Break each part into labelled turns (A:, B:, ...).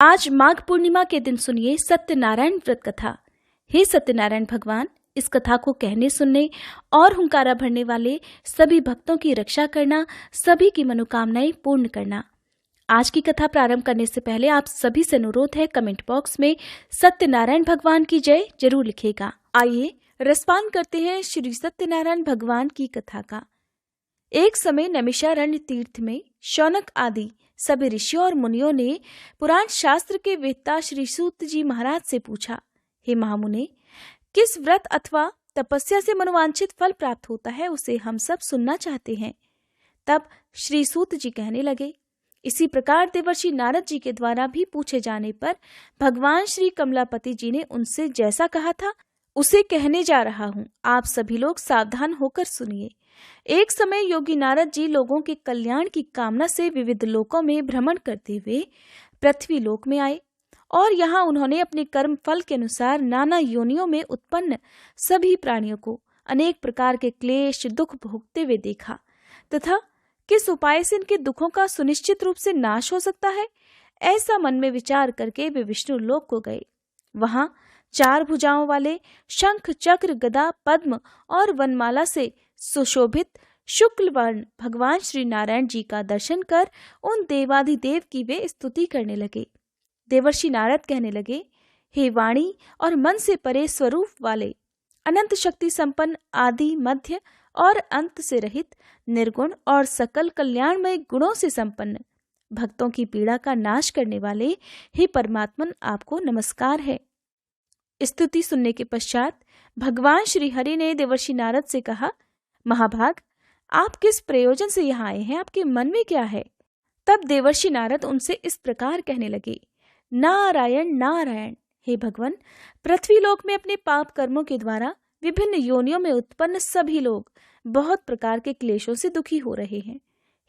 A: आज माघ पूर्णिमा के दिन सुनिए सत्यनारायण व्रत कथा। हे सत्यनारायण भगवान, इस कथा को कहने सुनने और हुंकारा भरने वाले सभी भक्तों की रक्षा करना, सभी की मनोकामनाएं पूर्ण करना। आज की कथा प्रारंभ करने से पहले आप सभी से अनुरोध है, कमेंट बॉक्स में सत्यनारायण भगवान की जय जरूर लिखेगा। आइए रसपान करते हैं श्री सत्यनारायण भगवान की कथा का। एक समय नैमिषारण्य तीर्थ में शौनक आदि सभी ऋषियों और मुनियों ने पुराण शास्त्र के वेत्ता श्री सूत जी महाराज से पूछा, हे महामुने, किस व्रत अथवा तपस्या से मनोवांछित फल प्राप्त होता है, उसे हम सब सुनना चाहते हैं। तब श्री सूत जी कहने लगे, इसी प्रकार देवर्षि नारद जी के द्वारा भी पूछे जाने पर भगवान श्री कमलापति जी ने उनसे जैसा कहा था उसे कहने जा रहा हूँ। आप सभी लोग सावधान होकर सुनिए। एक समय योगी नारद जी लोगों के कल्याण की कामना से विविध लोकों में भ्रमण करते हुए पृथ्वी लोक में आए और यहाँ उन्होंने अपने कर्म फल के अनुसार नाना योनियों में उत्पन्न सभी प्राणियों को अनेक प्रकार के क्लेश दुख भोगते हुए देखा तथा किस उपाय से इनके दुखों का सुनिश्चित रूप से नाश हो सकता है, ऐसा मन में विचार करके वे विष्णु लोक को गए। वहां 4 भुजाओं वाले शंख चक्र गदा पद्म और वनमाला से सुशोभित शुक्ल वर्ण भगवान श्री नारायण जी का दर्शन कर उन देवाधिदेव की वे स्तुति करने लगे। देवर्षि नारद कहने लगे, हे वाणी और मन से परे स्वरूप वाले, अनंत शक्ति संपन्न, आदि मध्य और अंत से रहित, निर्गुण और सकल कल्याणमय गुणों से संपन्न, भक्तों की पीड़ा का नाश करने वाले हे परमात्मन, आपको नमस्कार है। स्तुति सुनने के पश्चात भगवान श्री हरि ने देवर्षि नारद से कहा, महाभाग, आप किस प्रयोजन से यहाँ आए हैं, आपके मन में क्या है? तब देवर्षि नारद उनसे इस प्रकार कहने लगे, नारायण नारायण, हे भगवान, पृथ्वीलोक में अपने पाप कर्मों के द्वारा विभिन्न योनियों में उत्पन्न सभी लोग बहुत प्रकार के क्लेशों से दुखी हो रहे हैं।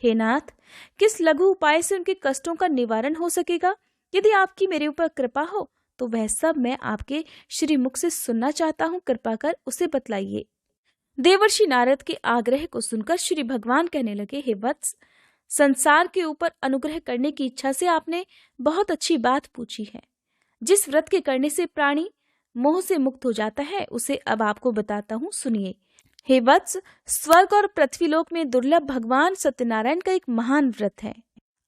A: हे नाथ, किस लघु उपाय से उनके कष्टों का निवारण हो सकेगा? यदि आपकी मेरे ऊपर कृपा हो तो वह सब मैं आपके श्री मुख से सुनना चाहता हूँ, कृपा कर उसे बतलाइए। देवर्षि नारद के आग्रह को सुनकर श्री भगवान कहने लगे, हे वत्स, संसार के ऊपर अनुग्रह करने की इच्छा से आपने बहुत अच्छी बात पूछी है। जिस व्रत के करने से प्राणी मोह से मुक्त हो जाता है, उसे अब आपको बताता हूँ, सुनिए। हे वत्स, स्वर्ग और पृथ्वीलोक में दुर्लभ भगवान सत्यनारायण का एक महान व्रत है।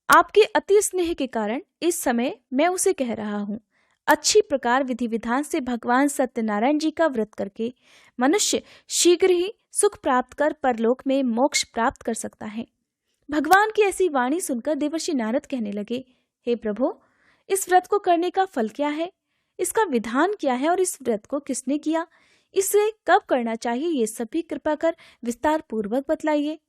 A: आपके अति स्नेह के कारण इस समय मैं उसे कह रहा हूँ। अच्छी प्रकार विधि विधान से भगवान सत्यनारायण जी का व्रत करके मनुष्य शीघ्र ही सुख प्राप्त कर परलोक में मोक्ष प्राप्त कर सकता है। भगवान की ऐसी वाणी सुनकर देवर्षि नारद कहने लगे, हे प्रभु, इस व्रत को करने का फल क्या है, इसका विधान क्या है और इस व्रत को किसने किया, इसे कब करना चाहिए, ये सब भी कृपा कर विस्तार पूर्वक बतलाइए।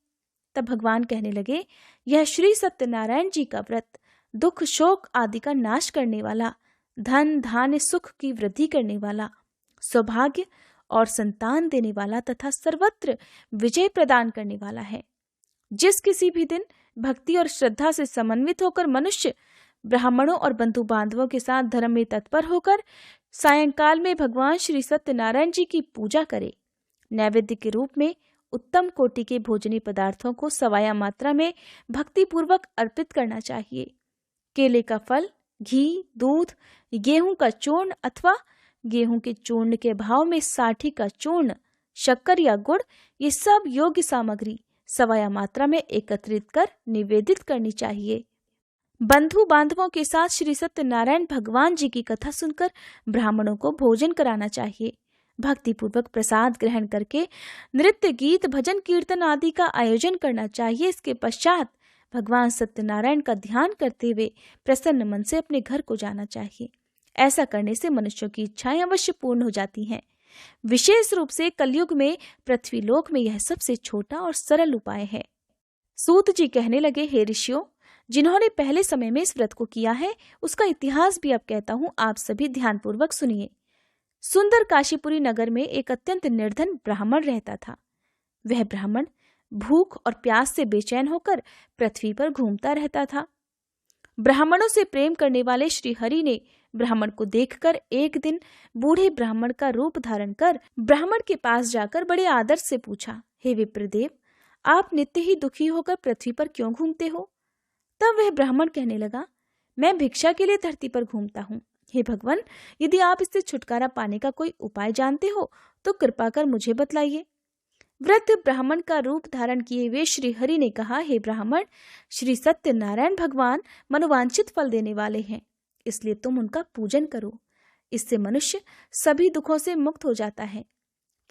A: तब भगवान कहने लगे, यह श्री सत्यनारायण जी का व्रत दुख शोक आदि का नाश करने वाला, धन धान्य सुख की वृद्धि करने वाला, सौभाग्य और संतान देने वाला तथा सर्वत्र विजय प्रदान करने वाला है। जिस किसी भी दिन भक्ति और श्रद्धा से समन्वित होकर मनुष्य ब्राह्मणों और बंधु बांधवों के साथ धर्म में तत्पर होकर सायंकाल में भगवान श्री सत्यनारायण जी की पूजा करे, नैवेद्य के रूप में उत्तम कोटि के भोजनी पदार्थों को सवाया मात्रा में भक्ति पूर्वक अर्पित करना चाहिए। केले का फल, घी, दूध, गेहूं का चूर्ण अथवा गेहूं के चूर्ण के भाव में साठी का चूर्ण, शक्कर या गुड़, ये सब योग्य सामग्री सवाया मात्रा में एकत्रित कर निवेदित करनी चाहिए। बंधु बांधवों के साथ श्री सत्यनारायण भगवान जी की कथा सुनकर ब्राह्मणों को भोजन कराना चाहिए। भक्ति पूर्वक प्रसाद ग्रहण करके नृत्य गीत भजन कीर्तन आदि का आयोजन करना चाहिए। इसके पश्चात भगवान सत्यनारायण का ध्यान करते हुए प्रसन्न मन से अपने घर को जाना चाहिए। ऐसा करने से मनुष्यों की इच्छाएं अवश्य पूर्ण हो जाती हैं। विशेष रूप से कलयुग में पृथ्वीलोक में यह सबसे छोटा और सरल उपाय है। सूत जी कहने लगे, हे ऋषियों, जिन्होंने पहले समय में इस व्रत को किया है उसका इतिहास भी अब कहता हूँ, आप सभी ध्यानपूर्वक सुनिए। सुंदर काशीपुरी नगर में एक अत्यंत निर्धन ब्राह्मण रहता था। वह ब्राह्मण भूख और प्यास से बेचैन होकर पृथ्वी पर घूमता रहता था। ब्राह्मणों से प्रेम करने वाले श्री हरि ने ब्राह्मण को देखकर एक दिन बूढ़े ब्राह्मण का रूप धारण कर ब्राह्मण के पास जाकर बड़े आदर से पूछा, हे विप्रदेव, आप नित्य ही दुखी होकर पृथ्वी पर क्यों घूमते हो? तब वह ब्राह्मण कहने लगा, मैं भिक्षा के लिए धरती पर घूमता हूँ। हे भगवान, यदि आप इससे छुटकारा पाने का कोई उपाय जानते हो तो कृपा कर मुझे बतलाइए। वृद्ध ब्राह्मण का रूप धारण किए हुए श्री हरि ने कहा, हे ब्राह्मण, श्री सत्यनारायण भगवान मनोवांछित फल देने वाले हैं, इसलिए तुम उनका पूजन करो। इससे मनुष्य सभी दुखों से मुक्त हो जाता है।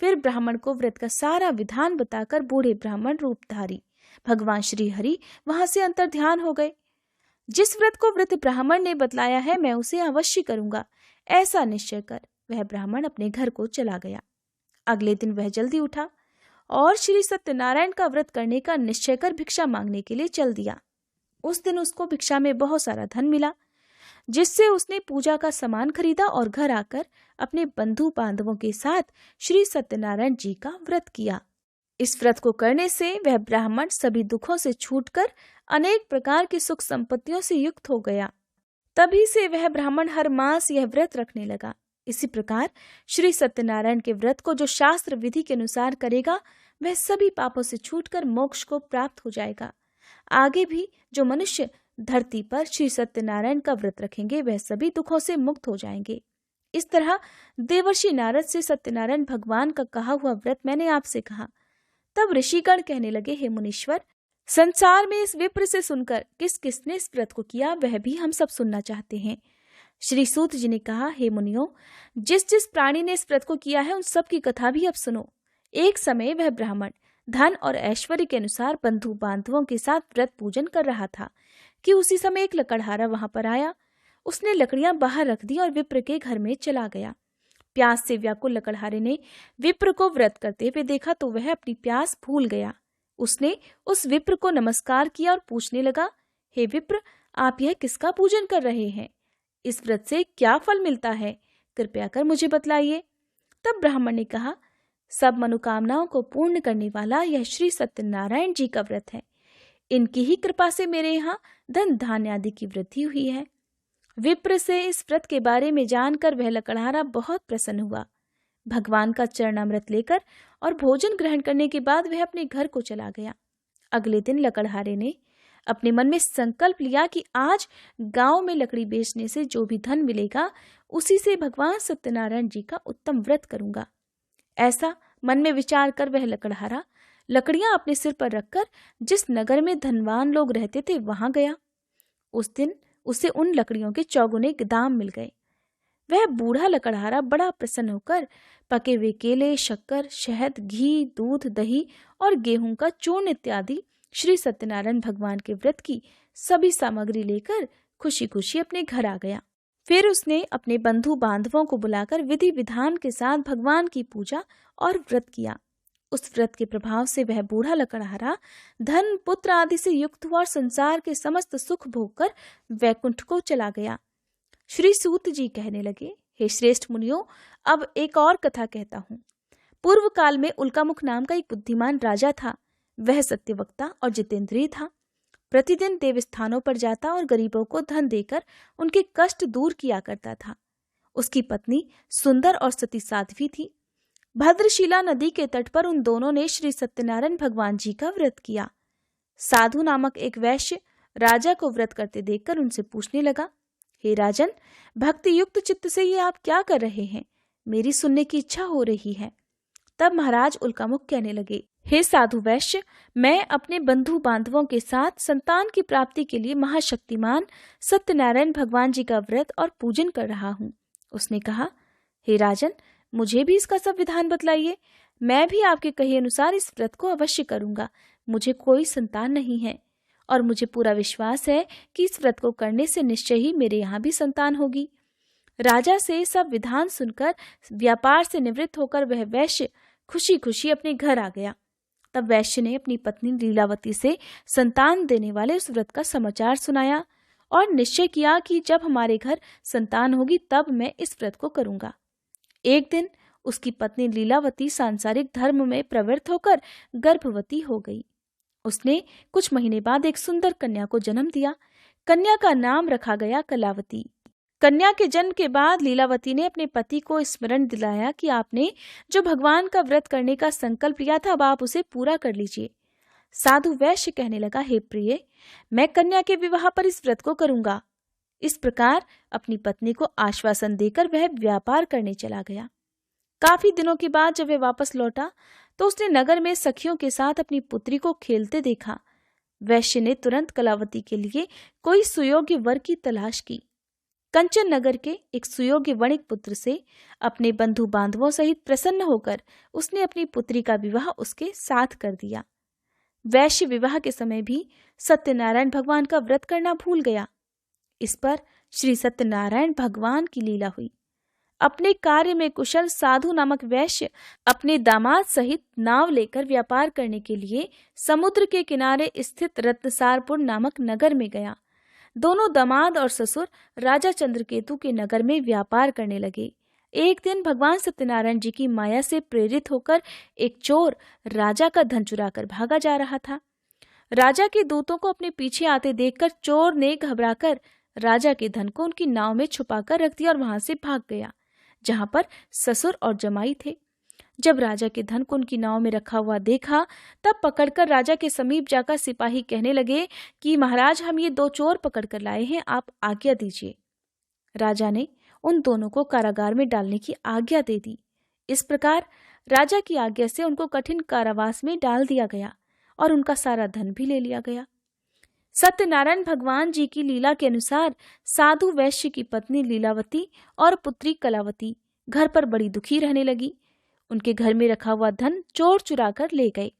A: फिर ब्राह्मण को व्रत का सारा विधान बताकर बूढ़े ब्राह्मण रूपधारी भगवान श्री हरि वहां से अंतर्ध्यान हो गए। जिस व्रत को वृद्ध ब्राह्मण ने बतलाया है मैं उसे अवश्य करूंगा, ऐसा निश्चय कर वह ब्राह्मण अपने घर को चला गया। अगले दिन वह जल्दी उठा और श्री सत्यनारायण का व्रत करने का निश्चय कर भिक्षा मांगने के लिए चल दिया। उस दिन उसको भिक्षा में बहुत सारा धन मिला, जिससे उसने पूजा का सामान खरीदा और घर आकर अपने बंधु बांधवों के साथ श्री सत्यनारायण जी का व्रत किया। इस व्रत को करने से वह ब्राह्मण सभी दुखों से छूटकर अनेक प्रकार की सुख संपत्तियों से युक्त हो गया। तभी से वह ब्राह्मण हर मास यह व्रत रखने लगा। इसी प्रकार श्री सत्यनारायण के व्रत को जो शास्त्र विधि के अनुसार करेगा वह सभी पापों से छूटकर मोक्ष को प्राप्त हो जाएगा। आगे भी जो मनुष्य धरती पर श्री सत्यनारायण का व्रत रखेंगे वह सभी दुखों से मुक्त हो जाएंगे। इस तरह देवर्षि नारद से सत्यनारायण भगवान का कहा हुआ व्रत मैंने आपसे कहा। तब ऋषिगण कहने लगे, हे मुनीश्वर, संसार में इस विप्र से सुनकर किस किसने इस व्रत को किया वह भी हम सब सुनना चाहते हैं। श्री सूत जी ने कहा, हे मुनियों, जिस जिस प्राणी ने इस व्रत को किया है उन सब की कथा भी अब सुनो। एक समय वह ब्राह्मण धन और ऐश्वर्य के अनुसार बंधु बांधवों के साथ व्रत पूजन कर रहा था कि उसी समय एक लकड़हारा वहां पर आया। उसने लकड़ियां बाहर रख दी और विप्र के घर में चला गया। प्यास से व्याकुल लकड़हारे ने विप्र को व्रत करते हुए देखा तो वह अपनी प्यास भूल गया। उसने उस विप्र को नमस्कार किया और पूछने लगा, हे विप्र, आप यह किसका पूजन कर रहे हैं? इस व्रत से क्या फल मिलता है? कृपया कर मुझे बतलाइए। तब ब्राह्मण ने कहा, सब मनोकामनाओं को पूर्ण करने वाला यह श्री सत्यनारायण जी का व्रत है। इनकी ही कृपा से मेरे यहाँ धन धान्य आदि की वृद्धि हुई है। विप्र से इस व्रत के बारे में जानकर वह लकड़हारा बहुत प्रसन्न हुआ। भगवान का चरणामृत लेकर और भोजन ग्रहण करने के बाद वह अपने घर को चला गया। अगले दिन लकड़हारे ने अपने मन में संकल्प लिया कि आज गांव में लकड़ी बेचने से जो भी धन मिलेगा उसी से भगवान सत्यनारायण जी का उत्तम व्रत करूंगा। ऐसा मन में विचार कर वह लकड़हारा लकड़ियां अपने सिर पर रखकर जिस नगर में धनवान लोग रहते थे वहां गया। उस दिन उसे उन लकड़ियों के चौगुने दाम मिल गए। वह बूढ़ा लकड़हारा बड़ा प्रसन्न होकर पके हुए केले, शक्कर, शहद, घी, दूध, दही और गेहूं का चूर्ण इत्यादि श्री सत्यनारायण भगवान के व्रत की सभी सामग्री लेकर खुशी खुशी अपने घर आ गया। फिर उसने अपने बंधु बांधवों को बुलाकर विधि विधान के साथ भगवान की पूजा और व्रत किया। उस व्रत के प्रभाव से वह बूढ़ा लकड़हारा धन, पुत्र आदि से युक्त हुआ और संसार के समस्त सुख भोगकर वैकुंठ को चला गया। श्री सूत जी कहने लगे, हे श्रेष्ठ मुनियों, अब एक और कथा कहता हूँ। पूर्व काल में उल्कामुख नाम का एक बुद्धिमान राजा था। वह सत्यवक्ता और जितेंद्रिय था। प्रतिदिन देवस्थानों पर जाता और गरीबों को धन देकर उनके कष्ट दूर किया करता था। उसकी पत्नी सुंदर और सती साध्वी थी। भद्रशिला नदी के तट पर उन दोनों ने श्री सत्यनारायण भगवान जी का व्रत किया। साधु नामक एक वैश्य राजा को व्रत करते देखकर उनसे पूछने लगा, हे राजन, भक्ति युक्त चित्त से ये आप क्या कर रहे हैं? मेरी सुनने की इच्छा हो रही है। तब महाराज उल्कामुख कहने लगे, हे साधु वैश्य, मैं अपने बंधु बांधवों के साथ संतान की प्राप्ति के लिए महाशक्तिमान सत्यनारायण भगवान जी का व्रत और पूजन कर रहा हूँ। उसने कहा, हे राजन, मुझे भी इसका सब विधान बतलाइए। मैं भी आपके कहे अनुसार इस व्रत को अवश्य करूंगा। मुझे कोई संतान नहीं है और मुझे पूरा विश्वास है कि इस व्रत को करने से निश्चय ही मेरे यहाँ भी संतान होगी। राजा से सब विधान सुनकर व्यापार से निवृत्त होकर वह वैश्य खुशी खुशी अपने घर आ गया। तब वैश्य ने अपनी पत्नी लीलावती से संतान देने वाले उस व्रत का समाचार सुनाया और निश्चय किया कि जब हमारे घर संतान होगी तब मैं इस व्रत को करूंगा। एक दिन उसकी पत्नी लीलावती सांसारिक धर्म में प्रवृत्त होकर गर्भवती हो गई। उसने कुछ महीने बाद एक सुंदर कन्या को जन्म दिया। कन्या का नाम रखा गया कलावती। कन्या के जन्म के बाद लीलावती ने अपने पति को स्मरण दिलाया कि आपने जो भगवान का व्रत करने का संकल्प लिया था अब आप उसे पूरा कर लीजिए। साधु वैश्य कहने लगा, हे प्रिय, मैं कन्या के विवाह पर इस व्रत को करूंगा। इस प्रकार अपनी पत्नी को आश्वासन देकर वह व्यापार करने चला गया। काफी दिनों के बाद जब वह वापस लौटा तो उसने नगर में सखियों के साथ अपनी पुत्री को खेलते देखा। वैश्य ने तुरंत कलावती के लिए कोई सुयोग्य वर की तलाश की। कंचन नगर के एक सुयोग्य वणिक पुत्र से अपने बंधु बांधवों सहित प्रसन्न होकर उसने अपनी पुत्री का विवाह उसके साथ कर दिया। वैश्य विवाह के समय भी सत्यनारायण भगवान का व्रत करना भूल गया। इस पर श्री सत्यनारायण भगवान की लीला हुई। अपने कार्य में कुशल साधु नामक वैश्य अपने दामाद सहित नाव लेकर व्यापार करने के लिए समुद्र के किनारे स्थित रत्नसारपुर नामक नगर में गया। दोनों दामाद और ससुर राजा चंद्रकेतु के नगर में व्यापार करने लगे। एक दिन भगवान सत्यनारायण जी की माया से प्रेरित होकर एक चोर राजा का धन चुराकर भागा जा रहा था। राजा के दूतों को अपने पीछे आते देखकर चोर ने घबराकर राजा के धन को उनकी नाव में छुपाकर रख दिया और वहां से भाग गया, जहां पर ससुर और जमाई थे। जब राजा के धन को उनकी नाव में रखा हुआ देखा तब पकड़कर राजा के समीप जाकर सिपाही कहने लगे कि महाराज, हम ये 2 चोर पकड़कर लाए हैं, आप आज्ञा दीजिए। राजा ने उन दोनों को कारागार में डालने की आज्ञा दे दी। इस प्रकार राजा की आज्ञा से उनको कठिन कारावास में डाल दिया गया और उनका सारा धन भी ले लिया गया। सत्यनारायण भगवान जी की लीला के अनुसार साधु वैश्य की पत्नी लीलावती और पुत्री कलावती घर पर बड़ी दुखी रहने लगी। उनके घर में रखा हुआ धन चोर चुरा कर ले गए।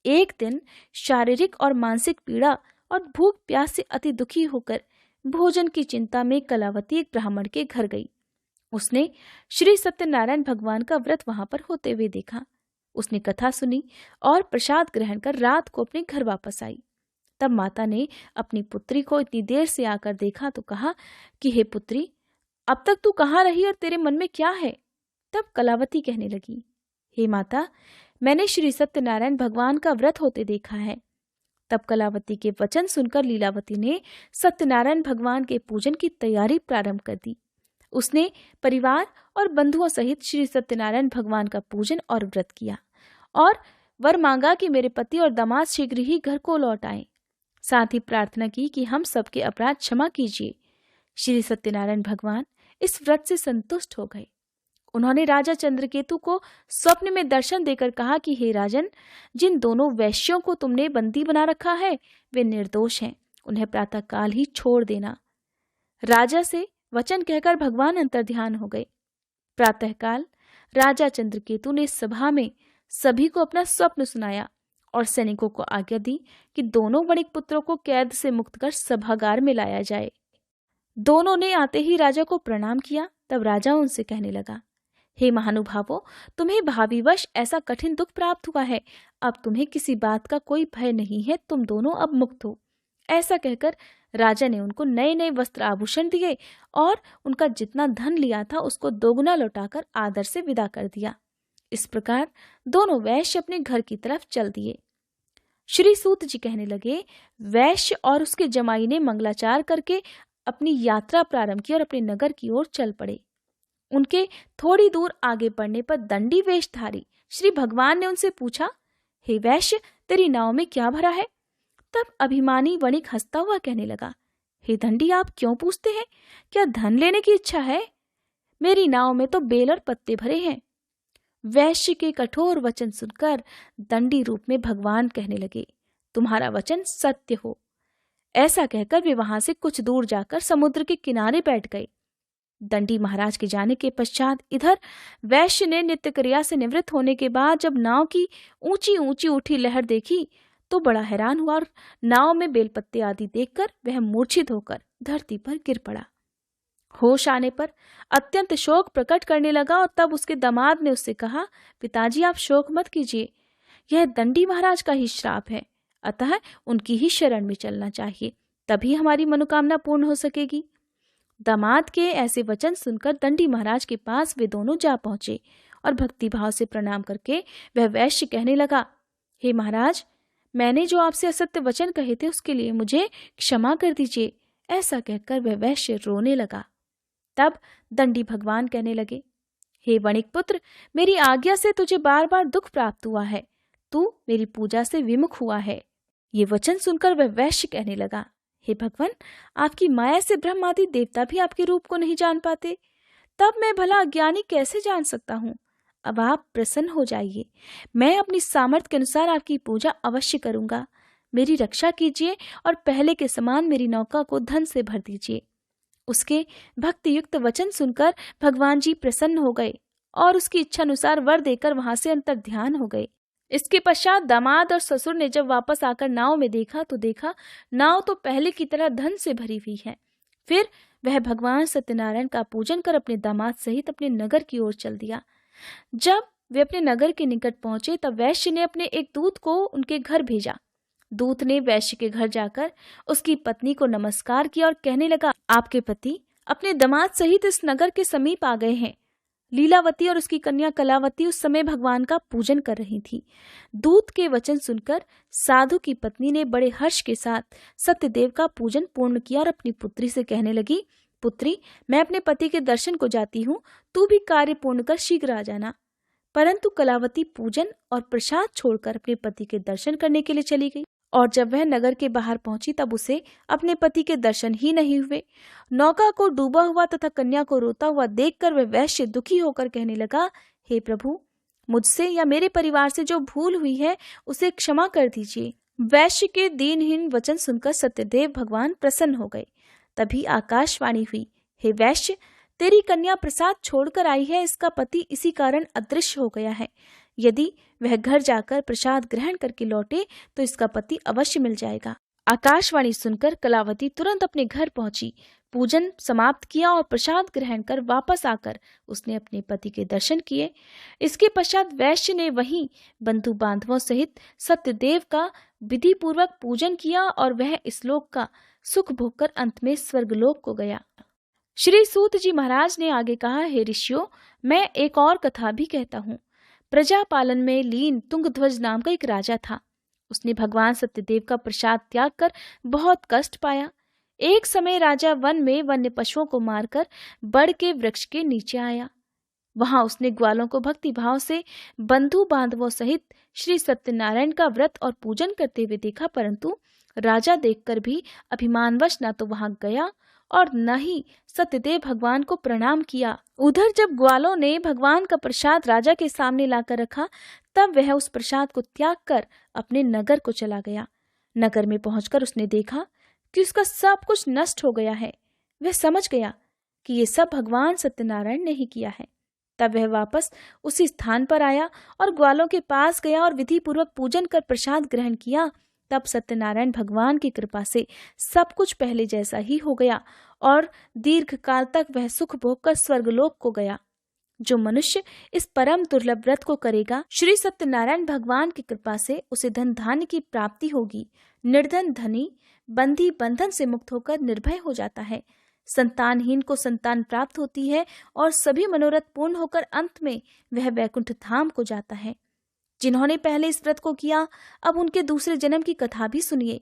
A: एक दिन शारीरिक और मानसिक पीड़ा और भूख प्यास से अति दुखी होकर भोजन की चिंता में कलावती एक ब्राह्मण के घर गई। उसने श्री सत्यनारायण भगवान का व्रत वहां पर होते हुए देखा। उसने कथा सुनी और प्रसाद ग्रहण कर रात को अपने घर वापस आई। तब माता ने अपनी पुत्री को इतनी देर से आकर देखा तो कहा कि हे पुत्री, अब तक तू कहाँ रही और तेरे मन में क्या है? तब कलावती कहने लगी, हे माता, मैंने श्री सत्यनारायण भगवान का व्रत होते देखा है। तब कलावती के वचन सुनकर लीलावती ने सत्यनारायण भगवान के पूजन की तैयारी प्रारंभ कर दी। उसने परिवार और बंधुओं सहित श्री सत्यनारायण भगवान का पूजन और व्रत किया और वर मांगा कि मेरे पति और दामाद शीघ्र ही घर को लौट आए। साथ ही प्रार्थना की कि हम सबके अपराध क्षमा कीजिए। श्री सत्यनारायण भगवान इस व्रत से संतुष्ट हो गए। उन्होंने राजा चंद्रकेतु को स्वप्न में दर्शन देकर कहा कि हे राजन, जिन दोनों वैश्यों को तुमने बंदी बना रखा है वे निर्दोष हैं, उन्हें प्रातःकाल ही छोड़ देना। राजा से वचन कहकर भगवान अंतर्ध्यान हो गए। प्रातःकाल राजा चंद्रकेतु ने सभा में सभी को अपना स्वप्न सुनाया और सैनिकों को आज्ञा दी कि दोनों वणिक पुत्रों को कैद से मुक्त कर सभागार में लाया जाए। दोनों ने आते ही राजा को प्रणाम किया। तब राजा उनसे कहने लगा, हे महानुभावों, तुम्हें भाविवश ऐसा कठिन दुख प्राप्त हुआ है। अब तुम्हें किसी बात का कोई भय नहीं है, तुम दोनों अब मुक्त हो। ऐसा कहकर राजा ने उनको नए नए वस्त्र आभूषण दिए और उनका जितना धन लिया था उसको दोगुना लौटाकर आदर से विदा कर दिया। इस प्रकार दोनों वैश्य अपने घर की तरफ चल दिए। श्री सूत जी कहने लगे, वैश्य और उसके जमाई ने मंगलाचार करके अपनी यात्रा प्रारंभ की और अपने नगर की ओर चल पड़े। उनके थोड़ी दूर आगे बढ़ने पर दंडी वेशधारी श्री भगवान ने उनसे पूछा, हे वैश्य, तेरी नाव में क्या भरा है? तब अभिमानी वणिक हंसता हुआ कहने लगा, हे दंडी, आप क्यों पूछते हैं? क्या धन लेने की इच्छा है? मेरी नाव में तो बेल और पत्ते भरे हैं। वैश्य के कठोर वचन सुनकर दंडी रूप में भगवान कहने लगे, तुम्हारा वचन सत्य हो। ऐसा कहकर वे वहां से कुछ दूर जाकर समुद्र के किनारे बैठ गए। दंडी महाराज के जाने के पश्चात इधर वैश्य ने नित्य क्रिया से निवृत्त होने के बाद जब नाव की ऊंची ऊंची उठी लहर देखी तो बड़ा हैरान हुआ और नाव में बेलपत्ते आदि देखकर वह मूर्छित होकर धरती पर गिर पड़ा। होश आने पर अत्यंत शोक प्रकट करने लगा और तब उसके दामाद ने उससे कहा, पिताजी, आप शोक मत कीजिए, यह दंडी महाराज का ही श्राप है, अतः उनकी ही शरण में चलना चाहिए, तभी हमारी मनोकामना पूर्ण हो सकेगी। दामाद के ऐसे वचन सुनकर दंडी महाराज के पास वे दोनों जा पहुंचे और भक्तिभाव से प्रणाम करके वह वैश्य कहने लगा, हे महाराज, मैंने जो आपसे असत्य वचन कहे थे उसके लिए मुझे क्षमा कर दीजिए। ऐसा कहकर वह वैश्य रोने लगा। तब दंडी भगवान कहने लगे, हे वणिक पुत्र, मेरी आज्ञा से तुझे बार बार दुख प्राप्त हुआ है, तू मेरी पूजा से विमुख हुआ है। ये वचन सुनकर वह वैश्य कहने लगा, हे भगवान, आपकी माया से ब्रह्म आदि देवता भी आपके रूप को नहीं जान पाते, तब मैं भला अज्ञानी कैसे जान सकता हूँ। अब आप प्रसन्न हो जाइए, मैं अपनी सामर्थ्य के अनुसार आपकी पूजा अवश्य करूंगा। मेरी रक्षा कीजिए और पहले के समान मेरी नौका को धन से भर दीजिए। उसके भक्ति युक्त वचन सुनकर भगवान जी प्रसन्न हो गए और उसकी इच्छा अनुसार वर देकर वहां से अंतर ध्यान हो गए। इसके पश्चात दामाद और ससुर ने जब वापस आकर नाव में देखा तो देखा नाव तो पहले की तरह धन से भरी हुई है। फिर वह भगवान सत्यनारायण का पूजन कर अपने दामाद सहित अपने नगर की ओर चल दिया। जब वे अपने नगर के निकट पहुंचे तब वैश्य ने अपने एक दूत को उनके घर भेजा। दूत ने वैश्य के घर जाकर उसकी पत्नी को नमस्कार किया और कहने लगा, आपके पति अपने दामाद सहित इस नगर के समीप आ गए हैं। लीलावती और उसकी कन्या कलावती उस समय भगवान का पूजन कर रही थी। दूत के वचन सुनकर साधु की पत्नी ने बड़े हर्ष के साथ सत्यदेव का पूजन पूर्ण किया और अपनी पुत्री से कहने लगी, पुत्री, मैं अपने पति के दर्शन को जाती हूँ, तू भी कार्य पूर्ण कर शीघ्र आ जाना। परंतु कलावती पूजन और प्रसाद छोड़कर अपने पति के दर्शन करने के लिए चली गई और जब वह नगर के बाहर पहुंची तब उसे अपने पति के दर्शन ही नहीं हुए। नौका को डूबा हुआ तथा कन्या को रोता हुआ देखकर वह वैश्य दुखी होकर कहने लगा, हे प्रभु, मुझसे या मेरे परिवार से जो भूल हुई है उसे क्षमा कर दीजिए। वैश्य के दीनहीन वचन सुनकर सत्यदेव भगवान प्रसन्न हो गए। तभी आकाशवाणी हुई, हे वैश्य, तेरी कन्या प्रसाद छोड़कर आई है, इसका पति इसी कारण अदृश्य हो गया है। यदि वह घर जाकर प्रसाद ग्रहण करके लौटे तो इसका पति अवश्य मिल जाएगा। आकाशवाणी सुनकर कलावती तुरंत अपने घर पहुंची, पूजन समाप्त किया और प्रसाद ग्रहण कर वापस आकर उसने अपने पति के दर्शन किए। इसके पश्चात वैश्य ने वहीं बंधु बांधवों सहित सत्यदेव का विधि पूर्वक पूजन किया और वह इस लोक का सुख भोगकर अंत में स्वर्गलोक को गया। श्री सूत जी महाराज ने आगे कहा, हे ऋषियों, मैं एक और कथा भी कहता हूँ। प्रजा पालन में लीन तुंगध्वज नाम का एक राजा था। उसने भगवान सत्यदेव का प्रसाद त्याग कर बहुत कष्ट पाया। एक समय राजा वन में वन्य पशुओं को मारकर बड़ के वृक्ष के नीचे आया। वहां उसने ग्वालों को भक्ति भाव से बंधु बांधवों सहित श्री सत्यनारायण का व्रत और पूजन करते हुए देखा, परंतु राजा देखकर भी अभिमानवश न तो वहां गया और न ही सत्यदेव भगवान को प्रणाम किया। उधर जब ग्वालों ने भगवान का प्रसाद राजा के सामने लाकर रखा तब वह उस प्रसाद को त्याग कर अपने नगर को चला गया। नगर में पहुंचकर उसने देखा कि उसका सब कुछ नष्ट हो गया है। वह समझ गया कि ये सब भगवान सत्यनारायण ने ही किया है। तब वह वापस उसी स्थान पर आया और ग्वालों के पास गया और विधि पूर्वक पूजन कर प्रसाद ग्रहण किया। तब सत्यनारायण भगवान की कृपा से सब कुछ पहले जैसा ही हो गया और दीर्घ काल तक वह सुख भोगकर स्वर्गलोक को गया। जो मनुष्य इस परम दुर्लभ व्रत को करेगा, श्री सत्यनारायण भगवान की कृपा से उसे धन धान्य की प्राप्ति होगी। निर्धन धनी बंधी बंधन से मुक्त होकर निर्भय हो जाता है। संतानहीन को संतान प्राप्त होती है और सभी मनोरथ पूर्ण होकर अंत में वह वैकुंठ धाम को जाता है। जिन्होंने पहले इस व्रत को किया, अब उनके दूसरे जन्म की कथा भी सुनिए।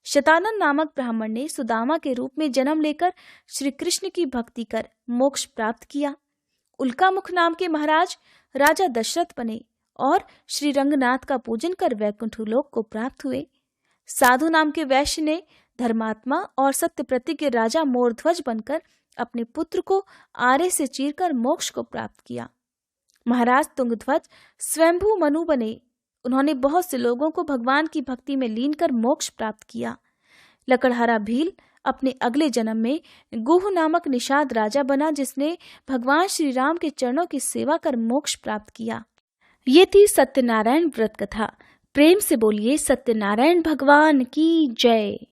A: शतानन नामक ब्राह्मण ने सुदामा के रूप में जन्म लेकर श्री कृष्ण की भक्ति कर मोक्ष प्राप्त किया। उल्कामुख नाम के महाराज राजा दशरथ बने और श्री रंगनाथ का पूजन कर वैकुंठ लोक को प्राप्त हुए। साधु नाम के वैश्य ने धर्मात्मा और सत्यप्रति के राजा मोरध्वज बनकर अपने पुत्र को आरे से चीरकर मोक्ष को प्राप्त किया। महाराज तुंगध्वज स्वयंभू मनु बने। उन्होंने बहुत से लोगों को भगवान की भक्ति में लीन कर मोक्ष प्राप्त किया। लकड़हारा भील अपने अगले जन्म में गुह नामक निषाद राजा बना, जिसने भगवान श्री राम के चरणों की सेवा कर मोक्ष प्राप्त किया। ये थी सत्यनारायण व्रत कथा। प्रेम से बोलिए सत्यनारायण भगवान की जय।